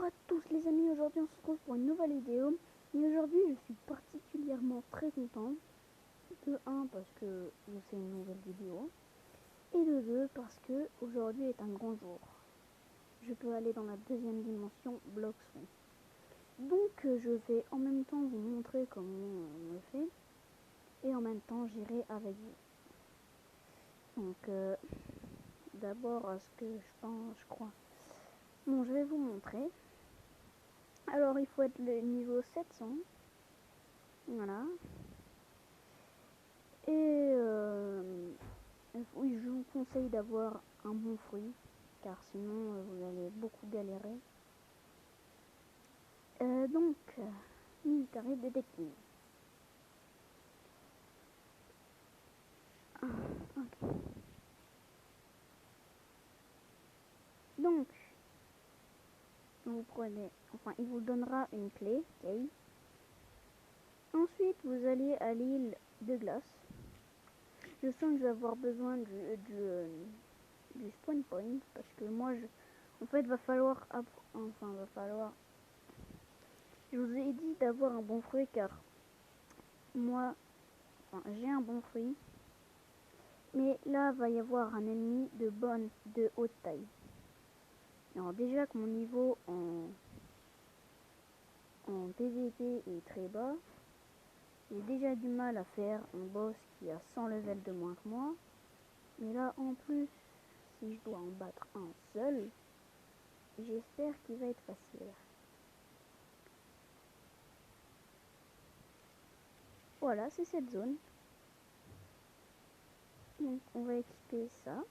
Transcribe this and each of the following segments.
à tous les amis, aujourd'hui on se retrouve pour une nouvelle vidéo. Et aujourd'hui je suis particulièrement très content. De 1 parce que c'est une nouvelle vidéo. Et de 2 parce que aujourd'hui est un grand jour. Je peux aller dans la deuxième dimension Blox Fruit. Donc je vais en même temps vous montrer comment on le fait. Et en même temps j'irai avec vous. Donc d'abord ce que je crois. Bon, je vais vous montrer. Alors il faut être le niveau 700. Voilà. Et oui, je vous conseille d'avoir un bon fruit, car sinon vous allez beaucoup galérer. Donc, military détective. Okay. Donc, vous prenez, enfin, il vous donnera une clé, okay. Ensuite, vous allez à l'île de glace. Je sens que je vais avoir besoin du spawn point, parce que moi, en fait, va falloir, je vous ai dit d'avoir un bon fruit, car moi, j'ai un bon fruit. Mais là, va y avoir un ennemi de haute taille. Alors déjà que mon niveau en PVP est très bas, j'ai déjà du mal à faire un boss qui a 100 levels de moins que moi. Mais là, en plus, si je dois en battre un seul, j'espère qu'il va être facile. Voilà, c'est cette zone. Donc on va équiper ça.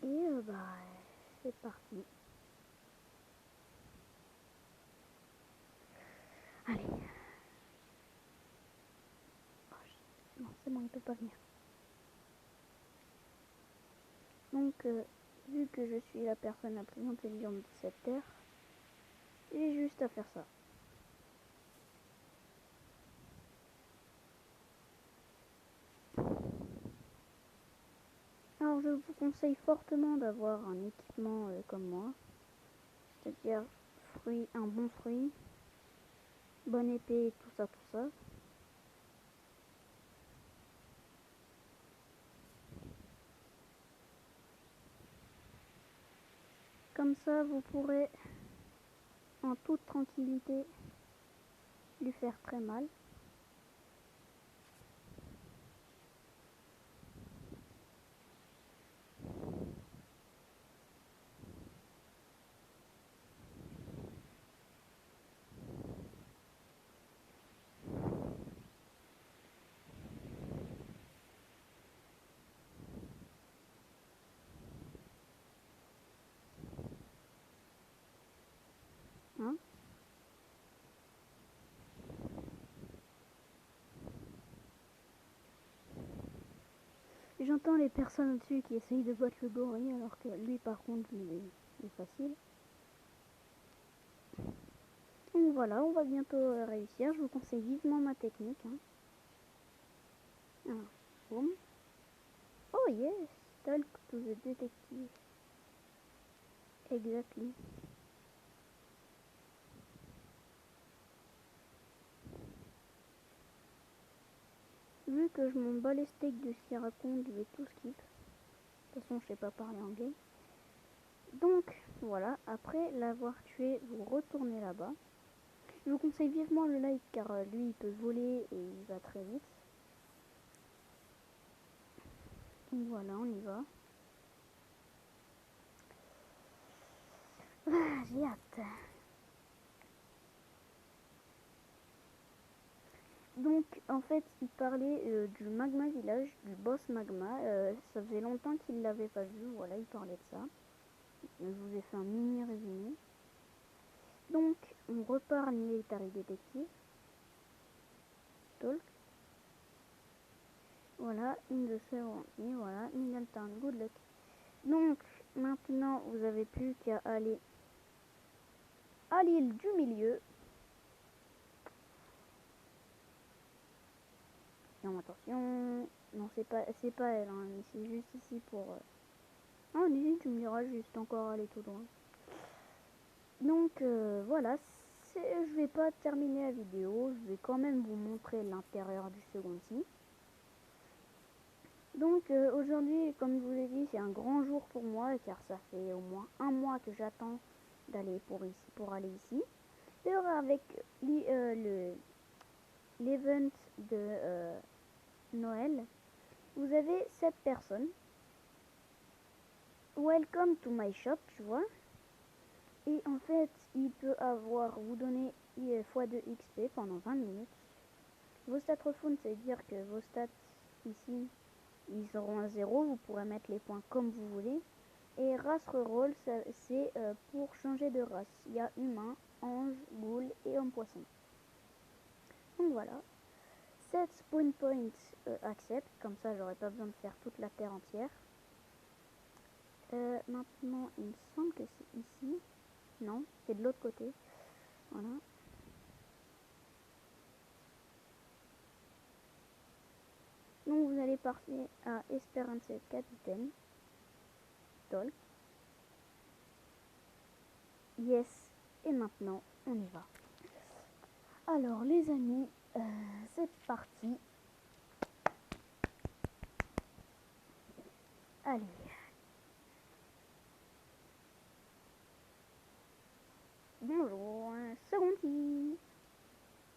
Et c'est parti. Allez. Oh, non, c'est bon, il peut pas venir. Donc, vu que je suis la personne la plus intelligente de cette terre, j'ai juste à faire ça. Alors, je vous conseille fortement d'avoir un équipement comme moi, c'est-à-dire un bon fruit, bonne épée, tout ça. Comme ça, vous pourrez en toute tranquillité lui faire très mal. Hein? J'entends les personnes au-dessus qui essayent de battre le gorille, alors que lui, par contre, il est facile. Donc voilà, on va bientôt réussir. Je vous conseille vivement ma technique. Hein. Alors, boum. Oh yes, talk to the detective. Exactly. Vu que je m'en bats les steaks de ce qu'il raconte, je vais tout skip. De toute façon, je sais pas parler anglais. Donc, voilà, après l'avoir tué, vous retournez là-bas. Je vous conseille vivement le like, car lui, il peut voler et il va très vite. Donc voilà, on y va. Ah, j'ai hâte. Donc, en fait, il parlait du Magma Village, du boss Magma. Ça faisait longtemps qu'il l'avait pas vu. Voilà, il parlait de ça. Je vous ai fait un mini résumé. Donc, on repart à Military Detective. Talk. Voilà, in the server. Et voilà, Middletown. Good luck. Donc, maintenant, vous avez plus qu'à aller à l'île du milieu. Non, attention. Non, c'est pas elle, hein, mais c'est juste ici pour Ah, ici, tu me diras juste encore aller tout droit. Donc voilà, je vais pas terminer la vidéo, je vais quand même vous montrer l'intérieur du second site. Donc aujourd'hui, comme je vous l'ai dit, c'est un grand jour pour moi car ça fait au moins un mois que j'attends d'aller pour aller ici. D'ailleurs avec l'event de Noël, vous avez cette personne. Welcome to my shop, tu vois. Et en fait, il peut vous donner x2 XP pendant 20 minutes. Vos stats refund, ça veut dire que vos stats ici, ils seront à 0. Vous pourrez mettre les points comme vous voulez. Et race reroll, c'est pour changer de race. Il y a humain, ange, ghoul et homme poisson. Donc voilà. Set spawn point accept. Comme ça, j'aurais pas besoin de faire toute la terre entière. Maintenant, il me semble que c'est ici. Non, c'est de l'autre côté. Voilà. Donc vous allez passer à Esperance Capitaine. Talk. Yes. Et maintenant, on y va. Alors les amis, c'est parti. Allez. Bonjour, Secondy.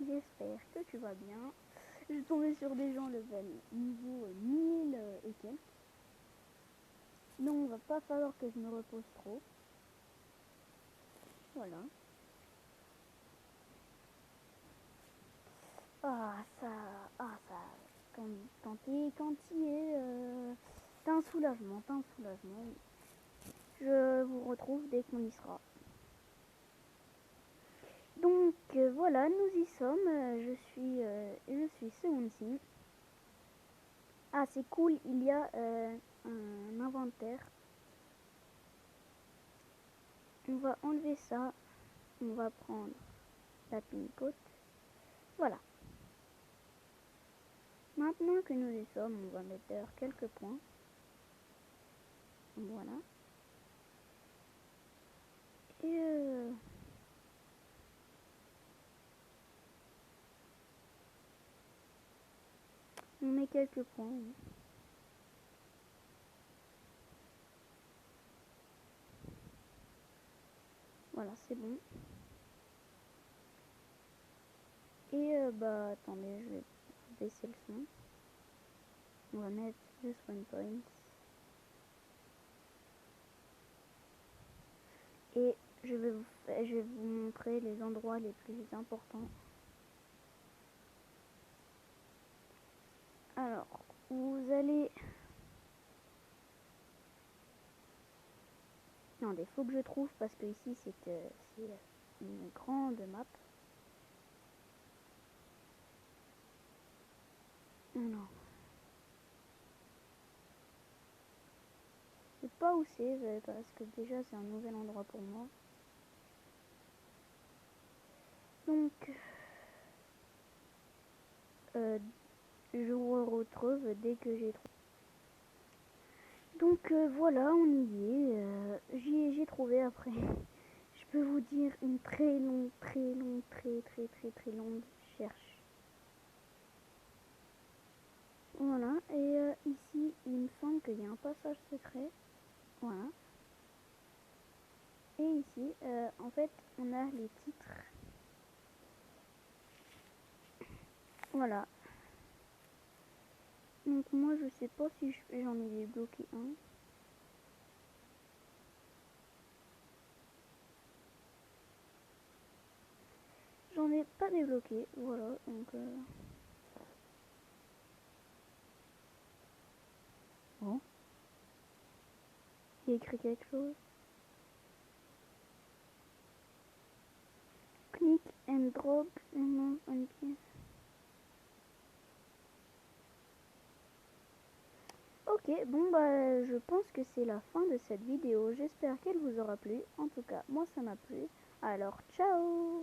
J'espère que tu vas bien. Je suis tombée sur des gens level niveau 1000 et quelques. Donc, va pas falloir que je me repose trop. Voilà. Ça. Quand il est, t'as un soulagement. Je vous retrouve dès qu'on y sera. Donc voilà, nous y sommes. Je suis Seonsi. Ah, c'est cool, il y a un inventaire. On va enlever ça. On va prendre la pin-cote. Voilà. Maintenant que nous y sommes, on va mettre quelques points. Voilà. Et on met quelques points. Voilà, c'est bon. Et bah attendez, je vais baisser le son. On va mettre le spawn point. Et je vais vous montrer les endroits les plus importants. Alors, vous allez... Non, il faut que je trouve parce que ici c'est une grande map. Non. Je sais pas où c'est parce que déjà c'est un nouvel endroit pour moi. Donc, je vous retrouve dès que j'ai trouvé. Donc voilà, on y est. J'ai trouvé après. Je peux vous dire une très longue cherche. Voilà, et ici, il me semble qu'il y a un passage secret. Voilà. Et ici, en fait, on a les titres. Voilà. Donc moi, je sais pas si j'en ai débloqué un. J'en ai pas débloqué, voilà, donc bon. Il y a écrit quelque chose. Click and drop and pièce. Ok, bon bah je pense que c'est la fin de cette vidéo. J'espère qu'elle vous aura plu. En tout cas, moi ça m'a plu. Alors ciao!